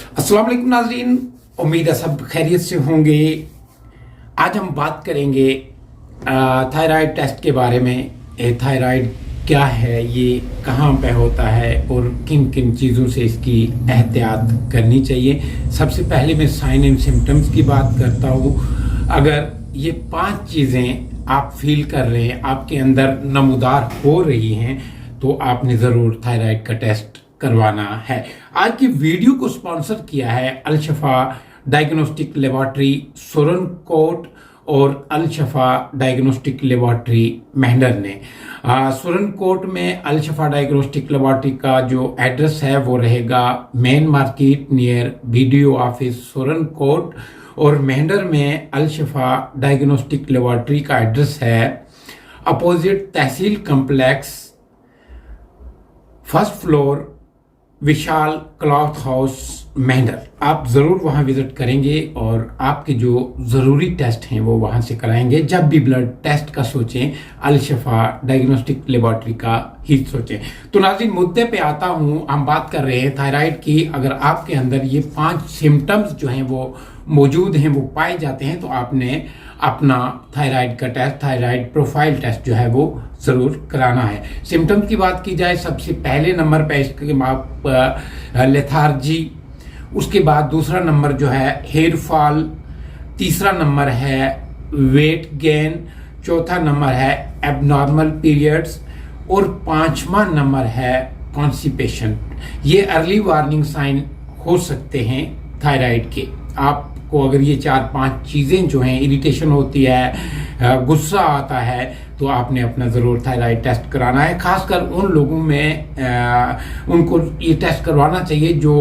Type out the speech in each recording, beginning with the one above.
अस्सलाम वालेकुम नाज़रीन, उम्मीद है सब खैरियत से होंगे। आज हम बात करेंगे थायराइड टेस्ट के बारे में। थायराइड क्या है, ये कहाँ पे होता है और किन किन चीज़ों से इसकी एहतियात करनी चाहिए। सबसे पहले मैं साइन एंड सिम्टम्स की बात करता हूँ। अगर ये 5 चीज़ें आप फील कर रहे हैं, आपके अंदर नमूदार हो रही हैं, तो आपने ज़रूर थायराइड का टेस्ट करवाना है। आज की वीडियो को स्पॉन्सर किया है अल शफा डायग्नोस्टिक लेबॉरेटरी सुरनकोट और अल शफा डायग्नोस्टिक लेबॉरेटरी मेहंडर ने। सुरनकोट में अल शफा डायग्नोस्टिक लेबॉरेटरी का जो एड्रेस है वो रहेगा main market near BDO office Surankote, और मेहंडर में अल शफा डायग्नोस्टिक लेबॉरेटरी का एड्रेस है opposite tehsil complex, first floor, Vishal cloth house, Mendhar. आप ज़रूर वहाँ विज़िट करेंगे और आपके जो ज़रूरी टेस्ट हैं वो वहाँ से कराएंगे। जब भी ब्लड टेस्ट का सोचें, अल शफा डायग्नोस्टिक लेबॉरेटरी का ही सोचें। तो नाज़रीन, मुद्दे पे आता हूँ। हम बात कर रहे हैं थायराइड की। अगर आपके अंदर ये 5 सिम्टम्स जो हैं वो मौजूद हैं, वो पाए जाते हैं, तो आपने अपना थायराइड का टेस्ट, थायराइड प्रोफाइल टेस्ट जो है वो ज़रूर कराना है। सिम्टम्स की बात की जाए, सबसे पहले नंबर पे इसके आप लेथार्जी, उसके बाद दूसरा नंबर जो है हेयर फॉल, तीसरा नंबर है वेट गेन, चौथा नंबर है एबनॉर्मल पीरियड्स और 5वां नंबर है कॉन्स्टिपेशन। ये अर्ली वार्निंग साइन हो सकते हैं थायराइड के। आपको अगर ये 4-5 चीज़ें जो हैं, इरिटेशन होती है, गुस्सा आता है, तो आपने अपना ज़रूर थायराइड टेस्ट कराना है। खासकर उन लोगों में उनको ये टेस्ट करवाना चाहिए जो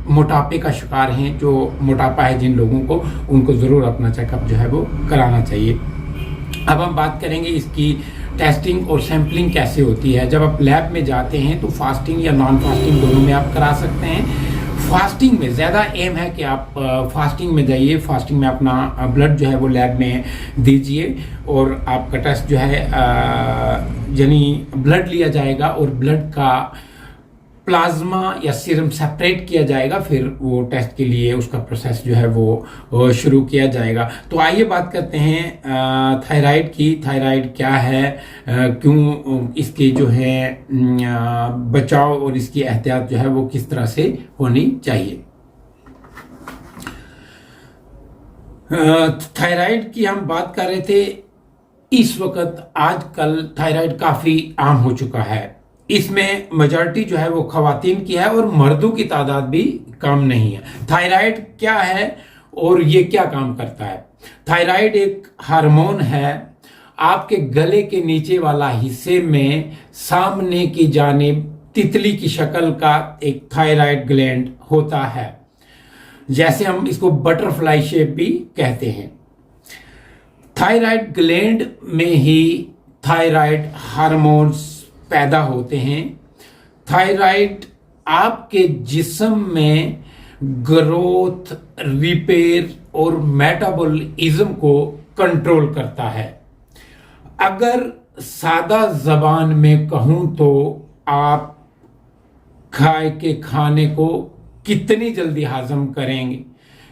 मोटापे का शिकार हैं, जो मोटापा है जिन लोगों को, उनको ज़रूर अपना चेकअप जो है वो कराना चाहिए। अब हम बात करेंगे इसकी टेस्टिंग और सैम्पलिंग कैसे होती है। जब आप लैब में जाते हैं तो फास्टिंग या नॉन फास्टिंग दोनों में आप करा सकते हैं। फास्टिंग में ज़्यादा एम है कि आप फास्टिंग में जाइए, फास्टिंग में अपना ब्लड जो है वो लैब में दीजिए और आपका टेस्ट जो है यानी ब्लड लिया जाएगा और ब्लड का प्लाज्मा या सीरम सेपरेट किया जाएगा, फिर वो टेस्ट के लिए उसका प्रोसेस जो है वो शुरू किया जाएगा। तो आइए बात करते हैं थायराइड की। थायराइड क्या है, क्यों इसके जो है बचाव और इसकी एहतियात जो है वो किस तरह से होनी चाहिए। थायराइड की हम बात कर रहे थे। इस वक्त आजकल थायराइड काफ़ी आम हो चुका है। इसमें मेजॉरिटी जो है वो खवातीन की है और मर्दों की तादाद भी कम नहीं है। थायराइड क्या है और ये क्या काम करता है? थायराइड एक हार्मोन है। आपके गले के नीचे वाला हिस्से में सामने की जानिब तितली की शक्ल का एक थायराइड ग्लैंड होता है, जैसे हम इसको बटरफ्लाई शेप भी कहते हैं। थायराइड ग्लैंड में ही थायराइड हार्मोन्स पैदा होते हैं। थायराइड आपके जिस्म में ग्रोथ, रिपेयर और मेटाबॉलिज्म को कंट्रोल करता है। अगर सादा जबान में कहूं तो आप खाए के खाने को कितनी जल्दी हजम करेंगे,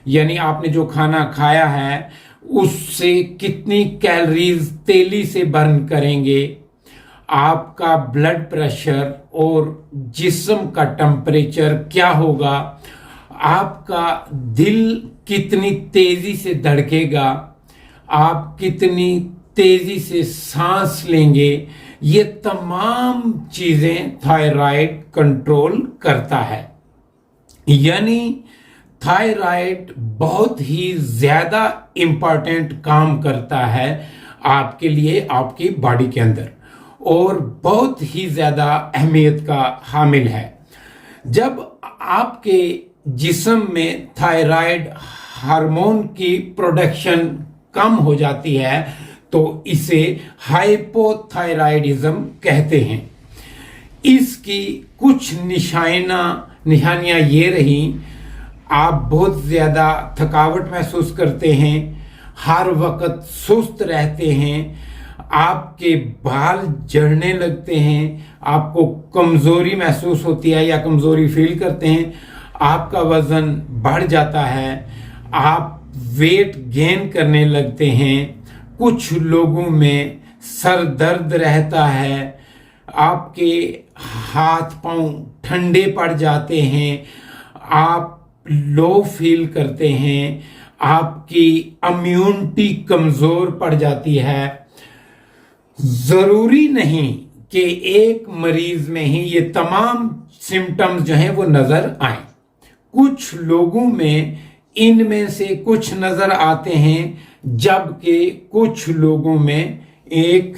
यानी आपने जो खाना खाया है उससे कितनी कैलोरीज तेली से बर्न करेंगे, आपका ब्लड प्रेशर और जिस्म का टेम्परेचर क्या होगा, आपका दिल कितनी तेजी से धड़केगा, आप कितनी तेजी से सांस लेंगे, ये तमाम चीजें थायराइड कंट्रोल करता है। यानी थायराइड बहुत ही ज्यादा इंपॉर्टेंट काम करता है आपके लिए, आपकी बॉडी के अंदर, और बहुत ही ज़्यादा अहमियत का हामिल है। जब आपके जिस्म में थायराइड हार्मोन की प्रोडक्शन कम हो जाती है तो इसे हाइपोथायराइडिज्म कहते हैं। इसकी कुछ निशानियां ये रही, आप बहुत ज़्यादा थकावट महसूस करते हैं, हर वक्त सुस्त रहते हैं, आपके बाल झड़ने लगते हैं, आपको कमजोरी महसूस होती है या कमजोरी फील करते हैं, आपका वजन बढ़ जाता है, आप वेट गेन करने लगते हैं, कुछ लोगों में सर दर्द रहता है, आपके हाथ पांव ठंडे पड़ जाते हैं, आप लो फील करते हैं, आपकी इम्यूनिटी कमजोर पड़ जाती है। जरूरी नहीं कि एक मरीज में ही ये तमाम सिम्टम्स जो हैं वो नजर आए। कुछ लोगों में इनमें से कुछ नजर आते हैं, जबकि कुछ लोगों में एक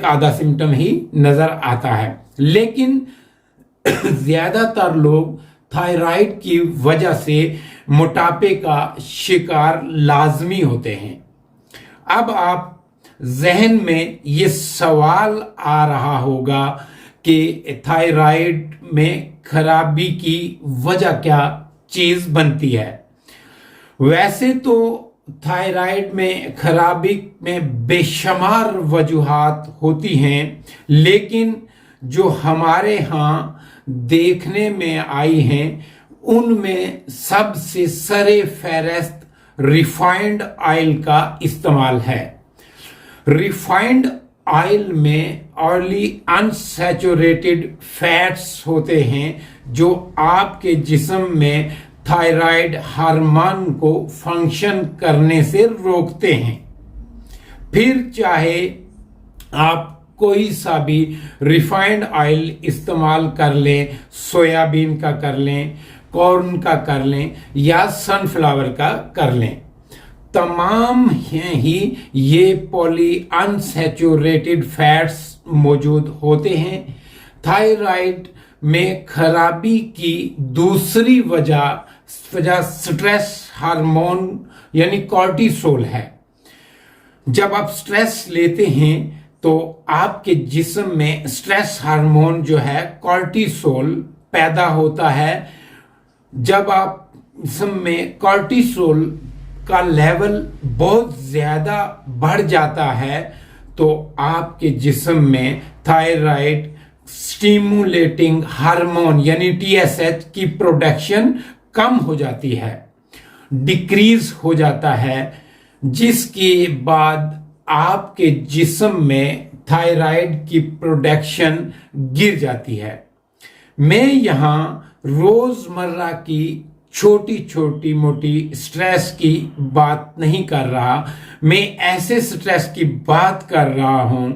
आधा सिम्टम ही नजर आता है। लेकिन ज्यादातर लोग थायराइड की वजह से मोटापे का शिकार लाजमी होते हैं। अब आप जहन में ये सवाल आ रहा होगा कि थायराइड में खराबी की वजह क्या चीज बनती है। वैसे तो थायराइड में खराबी में बेशुमार वजूहात होती हैं, लेकिन जो हमारे यहाँ देखने में आई हैं उनमें सबसे सरे फहरिस्त रिफाइंड ऑयल का इस्तेमाल है। रिफाइंड ऑयल में ऑयली अनसैचुरेटेड फैट्स होते हैं जो आपके जिस्म में थायराइड हार्मोन को फंक्शन करने से रोकते हैं। फिर चाहे आप कोई सा भी रिफाइंड ऑयल इस्तेमाल कर लें, सोयाबीन का कर लें, कॉर्न का कर लें या सनफ्लावर का कर लें, तमाम ही ये पॉली अनसैचुरेटेड फैट्स मौजूद होते हैं। थायराइड में खराबी की दूसरी वजह स्ट्रेस हार्मोन यानी कॉर्टिसोल है। जब आप स्ट्रेस लेते हैं तो आपके जिस्म में स्ट्रेस हार्मोन जो है कॉर्टिसोल पैदा होता है। जब आप जिस्म में कॉर्टिसोल का लेवल बहुत ज्यादा बढ़ जाता है तो आपके जिस्म में थायराइड स्टिमुलेटिंग हार्मोन यानी TSH की प्रोडक्शन कम हो जाती है, डिक्रीज हो जाता है, जिसके बाद आपके जिस्म में थायराइड की प्रोडक्शन गिर जाती है। मैं यहाँ रोजमर्रा की छोटी छोटी मोटी स्ट्रेस की बात नहीं कर रहा, मैं ऐसे स्ट्रेस की बात कर रहा हूं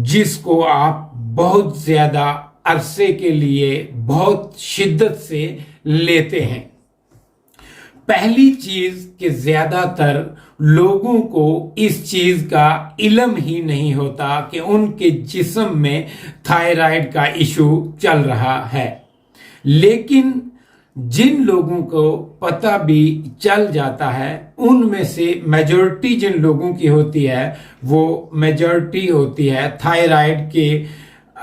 जिसको आप बहुत ज्यादा अरसे के लिए बहुत शिद्दत से लेते हैं। पहली चीज कि ज्यादातर लोगों को इस चीज का इल्म ही नहीं होता कि उनके जिस्म में थायराइड का इशू चल रहा है। लेकिन जिन लोगों को पता भी चल जाता है उनमें से मेजॉरिटी जिन लोगों की होती है वो मेजॉरिटी होती है थायराइड के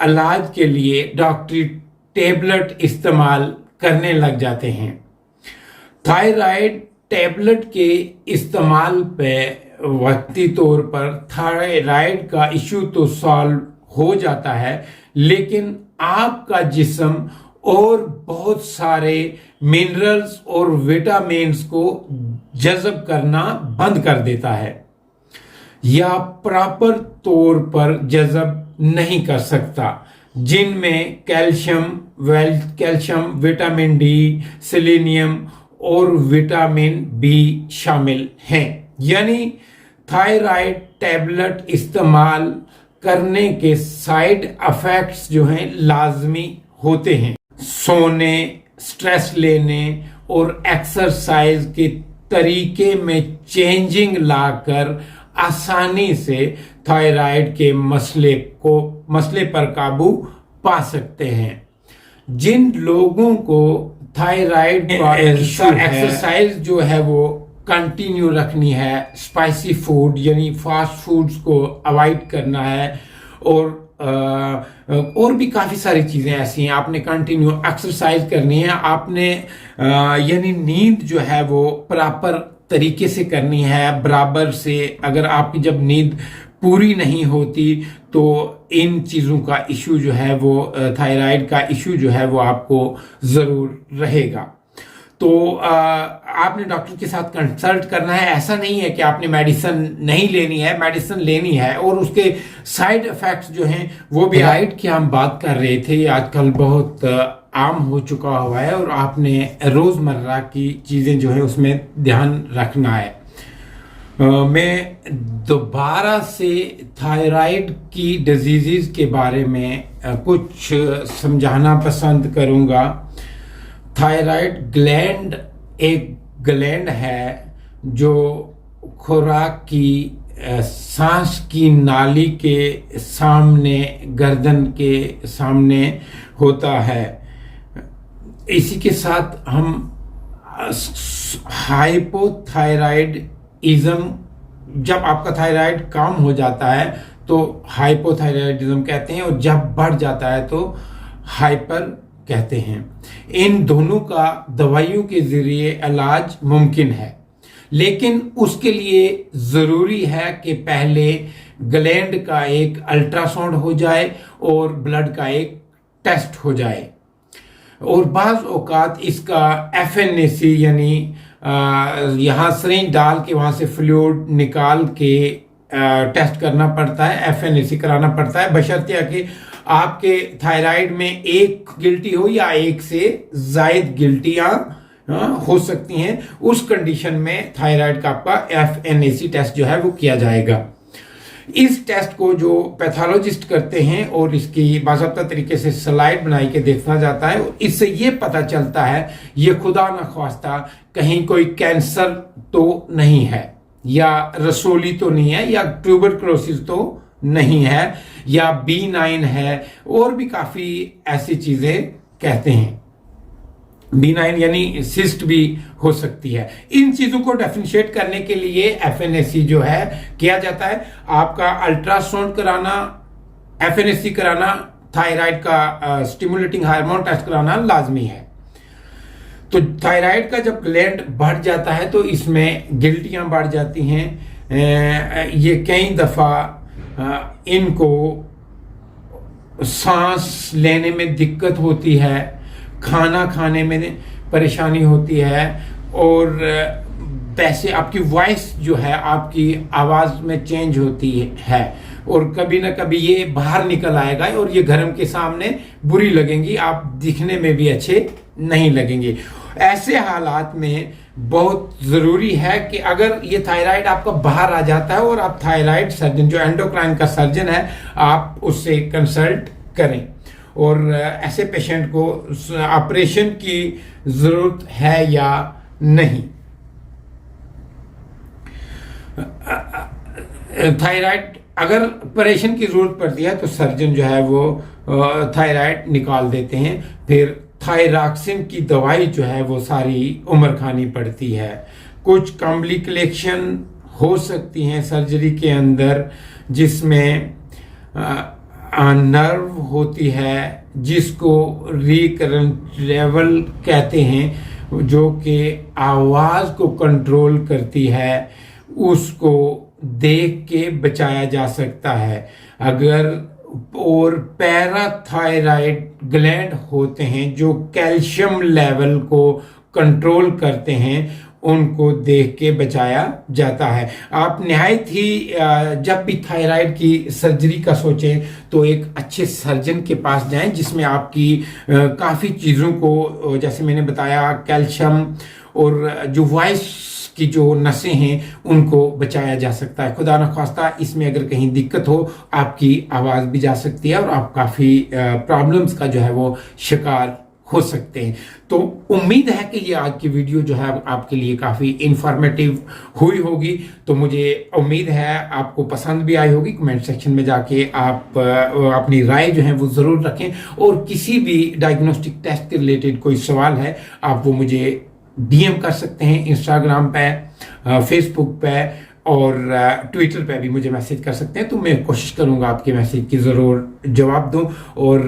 इलाज के लिए डॉक्टरी टेबलेट इस्तेमाल करने लग जाते हैं। थायराइड टेबलेट के इस्तेमाल पे वक्ती तौर पर थायराइड का इशू तो सॉल्व हो जाता है, लेकिन आपका जिस्म और बहुत सारे मिनरल्स और विटामिन्स को जज़ब करना बंद कर देता है या प्रॉपर तौर पर जज़ब नहीं कर सकता, जिनमें कैल्शियम, विटामिन डी, सेलेनियम और विटामिन बी शामिल हैं। यानी थायराइड टैबलेट इस्तेमाल करने के साइड इफेक्ट्स जो हैं लाजमी होते हैं। सोने, स्ट्रेस लेने और एक्सरसाइज के तरीके में चेंजिंग लाकर आसानी से थायराइड के मसले पर काबू पा सकते हैं। जिन लोगों को थायराइड का एक्सरसाइज जो है वो कंटिन्यू रखनी है, स्पाइसी फूड यानी फास्ट फूड्स को अवॉइड करना है और भी काफी सारी चीजें ऐसी हैं, आपने कंटिन्यू एक्सरसाइज करनी है, आपने यानी नींद जो है वो प्रॉपर तरीके से करनी है, बराबर से। अगर आपकी जब नींद पूरी नहीं होती तो इन चीज़ों का इशू जो है वो थायराइड का इशू जो है वो आपको ज़रूर रहेगा। तो आपने डॉक्टर के साथ कंसल्ट करना है। ऐसा नहीं है कि आपने मेडिसिन नहीं लेनी है, मेडिसिन लेनी है और उसके साइड इफेक्ट्स जो हैं वो भी। थायराइड की हम बात कर रहे थे, आजकल बहुत आम हो चुका हुआ है और आपने रोज़मर्रा की चीज़ें जो है उसमें ध्यान रखना है। मैं दोबारा से थायराइड की डिजीज़ के बारे में कुछ समझाना पसंद करूँगा। थायराइड ग्लैंड एक ग्लैंड है जो खुराक की सांस की नाली के सामने, गर्दन के सामने होता है। इसी के साथ हम हाइपोथायराइडिज्म, जब आपका थायराइड कम हो जाता है तो हाइपोथायराइडिज्म कहते हैं और जब बढ़ जाता है तो हाइपर कहते हैं। इन दोनों का दवाइयों के जरिए इलाज मुमकिन है, लेकिन उसके लिए ज़रूरी है कि पहले ग्लैंड का एक अल्ट्रासाउंड हो जाए और ब्लड का एक टेस्ट हो जाए और बाज़ औक़ात इसका FNAC यानी यहाँ सिरिंज डाल के वहाँ से फ्लूइड निकाल के टेस्ट करना पड़ता है, FNAC कराना पड़ता है, बशर्ते कि आपके थायराइड में एक गिल्टी हो या एक से जायद गिल्टियां हो सकती हैं। उस कंडीशन में थायराइड का आपका FNAC टेस्ट जो है वो किया जाएगा। इस टेस्ट को जो पैथोलॉजिस्ट करते हैं और इसकी बाज़ाब्ता तरीके से स्लाइड बनाई के देखा जाता है, इससे ये पता चलता है ये खुदा न ख्वास्ता कहीं कोई कैंसर तो नहीं है या रसोली तो नहीं है या ट्यूबरकुलोसिस तो नहीं है या B9 है और भी काफ़ी ऐसी चीज़ें कहते हैं। B9 यानी सिस्ट भी हो सकती है। इन चीज़ों को डिफरेंशिएट करने के लिए FNAC जो है किया जाता है। आपका अल्ट्रासाउंड कराना, FNAC कराना, थायराइड का स्टिमुलेटिंग हार्मोन टेस्ट कराना लाजमी है। तो थायराइड का जब ग्लैंड बढ़ जाता है तो इसमें गिल्टियां बढ़ जाती हैं। ये कई दफ़ा इनको सांस लेने में दिक्कत होती है, खाना खाने में परेशानी होती है और वैसे आपकी वॉइस जो है, आपकी आवाज़ में चेंज होती है और कभी ना कभी ये बाहर निकल आएगा और ये घरों के सामने बुरी लगेंगी, आप दिखने में भी अच्छे नहीं लगेंगे। ऐसे हालात में बहुत ज़रूरी है कि अगर ये थायराइड आपका बाहर आ जाता है और आप थायराइड सर्जन जो एंडोक्राइन का सर्जन है आप उससे कंसल्ट करें और ऐसे पेशेंट को ऑपरेशन की ज़रूरत है या नहीं। थायराइड अगर ऑपरेशन की ज़रूरत पड़ती है तो सर्जन जो है वो थायराइड निकाल देते हैं। फिर थायरॉक्सिन की दवाई जो है वो सारी उम्र खानी पड़ती है। कुछ कॉम्प्लिकेशन हो सकती हैं सर्जरी के अंदर, जिसमें नर्व होती है जिसको रिकरेंट लेवल कहते हैं, जो कि आवाज़ को कंट्रोल करती है, उसको देख के बचाया जा सकता है। अगर और पैराथायराइड ग्लैंड होते हैं जो कैल्शियम लेवल को कंट्रोल करते हैं, उनको देख के बचाया जाता है। आप निहायत ही जब भी थायराइड की सर्जरी का सोचें तो एक अच्छे सर्जन के पास जाएं जिसमें आपकी काफ़ी चीज़ों को, जैसे मैंने बताया, कैल्शियम और जो वॉइस की जो नसें हैं उनको बचाया जा सकता है। खुदा न ख्वास्ता इसमें अगर कहीं दिक्कत हो आपकी आवाज़ भी जा सकती है और आप काफ़ी प्रॉब्लम्स का जो है वो शिकार हो सकते हैं। तो उम्मीद है कि ये आज की वीडियो जो है आपके लिए काफ़ी इंफॉर्मेटिव हुई होगी। तो मुझे उम्मीद है आपको पसंद भी आई होगी। कमेंट सेक्शन में जाके आप अपनी राय जो है वो ज़रूर रखें और किसी भी डायग्नोस्टिक टेस्ट के रिलेटेड कोई सवाल है आप वो मुझे DM कर सकते हैं। इंस्टाग्राम पे, फेसबुक पे और ट्विटर पे भी मुझे मैसेज कर सकते हैं। तो मैं कोशिश करूंगा आपके मैसेज की ज़रूर जवाब दूं और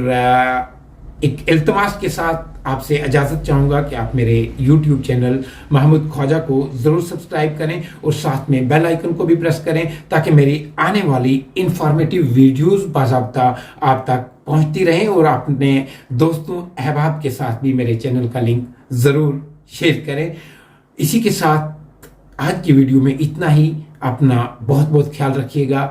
एक इल्तमास के साथ आपसे इजाज़त चाहूँगा कि आप मेरे YouTube चैनल महमूद ख्वाजा को ज़रूर सब्सक्राइब करें और साथ में बेल आइकन को भी प्रेस करें ताकि मेरी आने वाली इंफॉर्मेटिव वीडियोस बाज़ाब्ता आप तक पहुँचती रहें और अपने दोस्तों अहबाब के साथ भी मेरे चैनल का लिंक ज़रूर शेयर करें। इसी के साथ आज की वीडियो में इतना ही। अपना बहुत बहुत ख्याल रखिएगा।